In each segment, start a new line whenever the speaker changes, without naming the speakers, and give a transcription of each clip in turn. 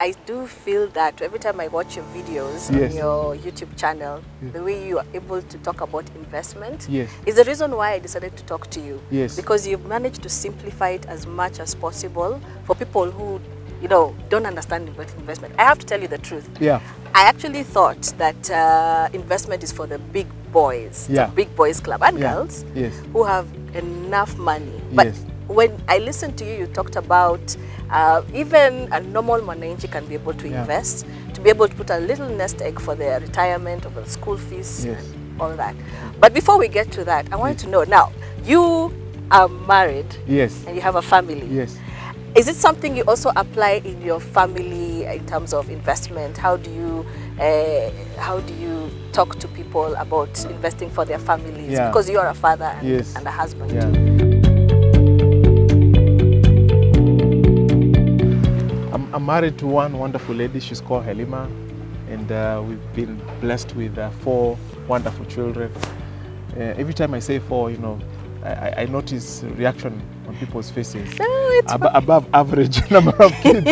I do feel that every time I watch your videos on your YouTube channel, the way you are able to talk about investment is the reason why I decided to talk to you. Because you've managed to simplify it as much as possible for people who, don't understand investment. I have to tell you the truth. I actually thought that investment is for the big boys, the big boys club, and girls who have enough money. But when I listened to you, you talked about even a normal mwananchi can be able to invest, to be able to put a little nest egg for their retirement or the school fees and all that. But before we get to that, I wanted to know, now, you are married and you have a family. Is it something you also apply in your family in terms of investment? How do you talk to people about investing for their families? Because you are a father and a husband too.
I'm married to one wonderful lady. She's called Halima, and we've been blessed with 4 wonderful children. Every time I say 4, I notice reaction on people's faces. Above average number of kids.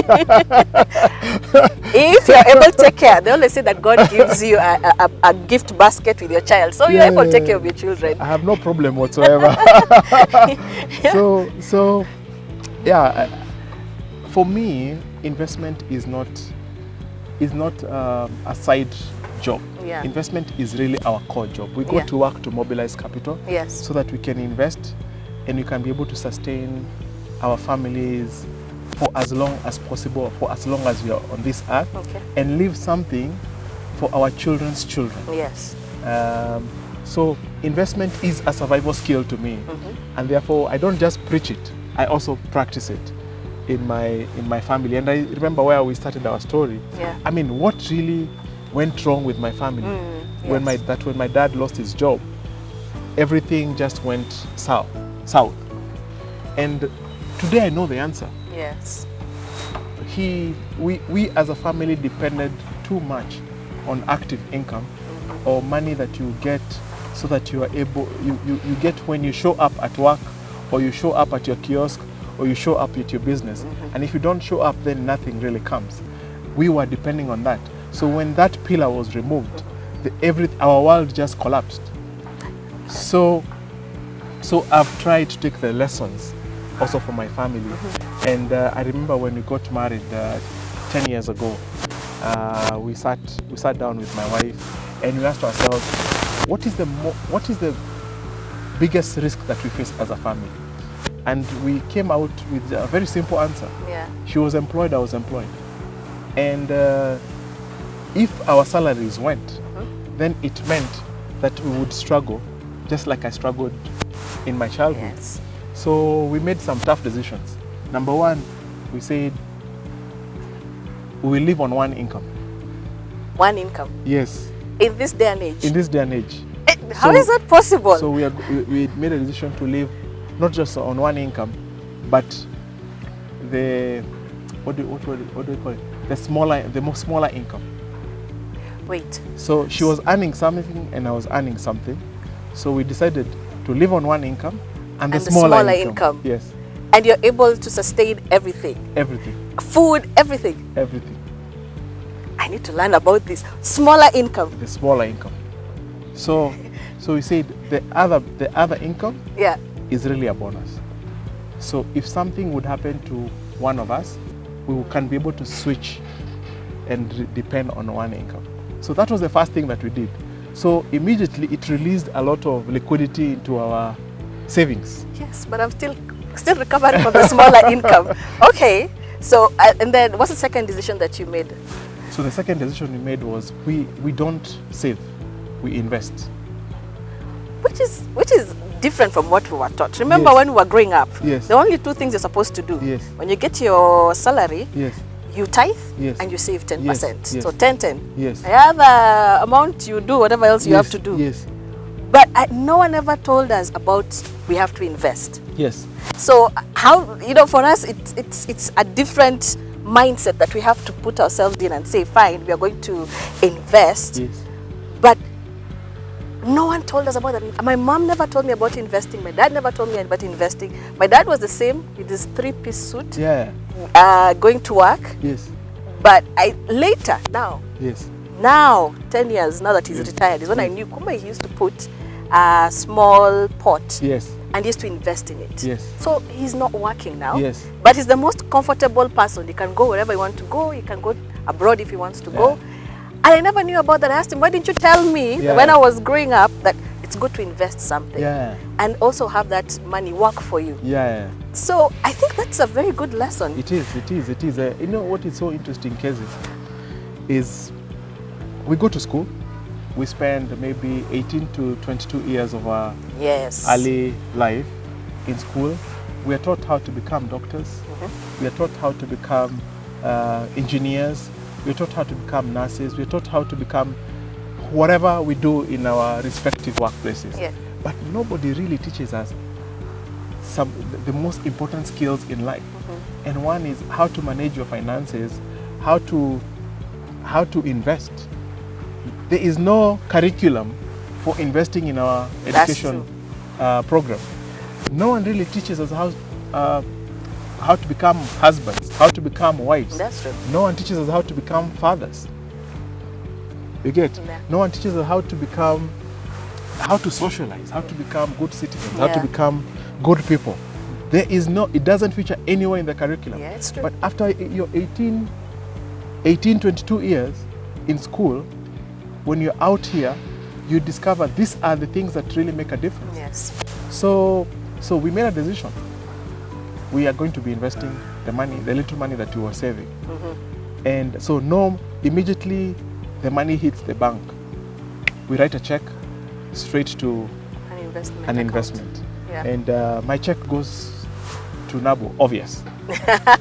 If you're able to take care, they always say that God gives you a gift basket with your child, so you're able to take care of your children.
I have no problem whatsoever. For me, investment is not a side job. Investment is really our core job. We go to work to mobilize capital so that we can invest and we can be able to sustain our families for as long as possible, for as long as we are on this earth, and leave something for our children's children. So investment is a survival skill to me, and therefore I don't just preach it, I also practice it in my family. And I remember where we started our story. I mean, what really went wrong with my family when my dad lost his job, everything just went south. And today I know the answer. We as a family depended too much on active income or money that you get, so that you are able, you get when you show up at work, or you show up at your kiosk, or you show up at your business. And if you don't show up, then nothing really comes. We were depending on that. So when that pillar was removed, our world just collapsed. So I've tried to take the lessons also for my family. And I remember when we got married 10 years ago, we sat down with my wife and we asked ourselves, what is the biggest risk that we face as a family? And we came out with a very simple answer. She was employed, I was employed. And if our salaries went, then it meant that we would struggle, just like I struggled in my childhood. So we made some tough decisions. Number 1, we said we will live on one income.
One income?
Yes.
In this day and age?
In this day and age.
How is that possible?
So we made a decision to live not just on one income, but the what do you call it? The more smaller income.
Wait.
So she was earning something and I was earning something. So we decided to live on one income and the smaller income. Yes.
And you're able to sustain everything.
Everything.
Food, everything.
Everything.
I need to learn about this. Smaller income.
The smaller income. So we said the other income is really a bonus. So if something would happen to one of us, we can be able to switch and depend on one income. So that was the first thing that we did. So immediately it released a lot of liquidity into our savings.
Yes, but I'm still recovering from the smaller income. Okay, so and then what's the second decision that you made?
So the second decision we made was we don't save, we invest.
Which is different from what we were taught. Remember when we were growing up, the only 2 things you're supposed to do. When you get your salary, you tithe and you save 10%. So 10-10. The other amount you do whatever else you have to do. But no one ever told us about we have to invest. So how, for us it's a different mindset that we have to put ourselves in and say, fine, we are going to invest. But no one told us about that. My mom never told me about investing. My dad never told me about investing. My dad was the same with his 3-piece suit, going to work. But later, now,
Yes.
now 10 years now that he's retired is when I knew Kumba he used to put a small pot.
Yes.
And he used to invest in it.
Yes.
So he's not working now.
Yes.
But he's the most comfortable person. He can go wherever he wants to go. He can go abroad if he wants to go. And I never knew about that. I asked him, why didn't you tell me when I was growing up that it's good to invest something and also have that money work for you?
Yeah.
So I think that's a very good lesson.
It is. You know what is so interesting, Kezi, is we go to school. We spend maybe 18 to 22 years of our early life in school. We are taught how to become doctors. We are taught how to become engineers. We are taught how to become nurses. We are taught how to become whatever we do in our respective workplaces.
Yes.
But nobody really teaches us the most important skills in life. And one is how to manage your finances, how to invest. There is no curriculum for investing in our education program. No one really teaches us how to become husbands, how to become wives.
That's true.
No one teaches us how to become fathers. You get?
Yeah.
No one teaches us how to socialize, how to become good citizens, how to become good people. There is no, it doesn't feature anywhere in the curriculum.
Yeah, it's true.
But after your 18, 22 years in school, when you're out here, you discover these are the things that really make a difference.
Yes.
So we made a decision. We are going to be investing the money, the little money that we were saving. And so immediately the money hits the bank. We write a check straight to an investment.
Yeah.
And my check goes to Naboo, obvious.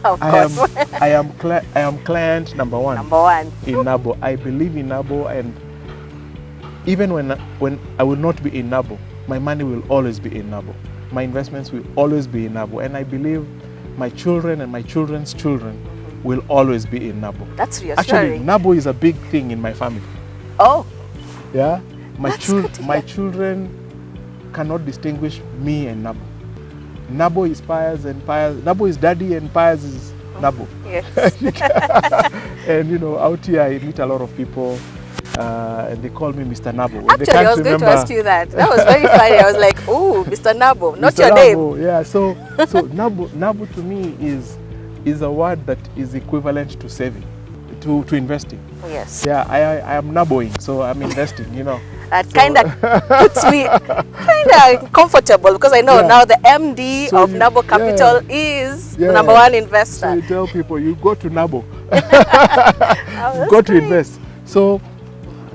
Of course.
I am client number one.
Number one.
In Naboo. I believe in Naboo, and even when I will not be in Naboo, my money will always be in Naboo. My investments will always be in Naboo. And I believe my children and my children's children will always be in Naboo.
That's reassuring.
Actually, Naboo is a big thing in my family.
Oh.
Yeah? My
children
cannot distinguish me and Naboo. Naboo is Piers and Piers. Naboo is daddy and Piers is Naboo.
Yes.
And you know, out here I meet a lot of people and they call me Mr. Naboo.
Actually, I was going to ask you that. That was very funny. I was like, oh, Mr. Naboo, not
Mr.
your
Naboo,
name.
Yeah, so Naboo to me is a word that is equivalent to saving, to investing.
Yes.
Yeah, I am Nabooing, so I'm investing, you know.
That kind of puts me kind of comfortable because I know now the MD of Naboo Capital is the number one investor.
So you tell people, you go to Naboo.
Oh,
go to invest. So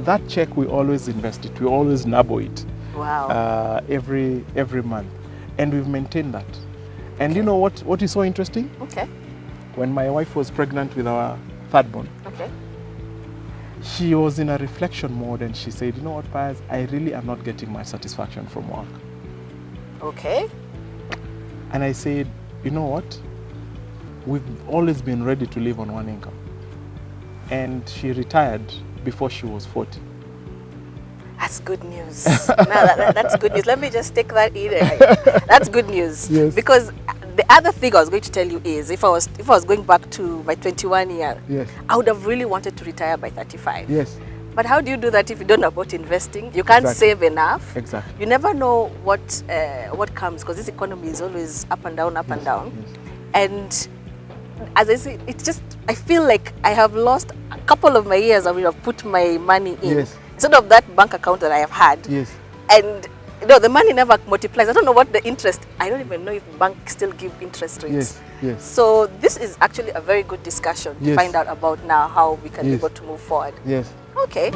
that check, we always invest it. We always Naboo it.
Wow.
Every month. And we've maintained that. And you know what is so interesting?
Okay.
When my wife was pregnant with our third born, she was in a reflection mode and she said, you know what, Piers, I really am not getting much satisfaction from work.
Okay.
And I said, you know what? We've always been ready to live on one income. And she retired before she was 40.
That's good news. That's good news. Let me just take that in. That's good news.
Yes.
Because the other thing I was going to tell you is if I was going back to my 21 year, I would have really wanted to retire by 35.
Yes.
But how do you do that if you don't know about investing? You can't save enough.
Exactly.
You never know what comes because this economy is always up and down, up and down.
Yes.
And as I say, it's just, I feel like I have lost a couple of my years I would have put my money in.
Yes.
Instead of that bank account that I have had.
Yes.
And you know, the money never multiplies. I don't know what the interest, I don't even know if banks still give interest rates.
Yes. Yes.
So this is actually a very good discussion to find out about now how we can be able to move forward.
Yes.
Okay.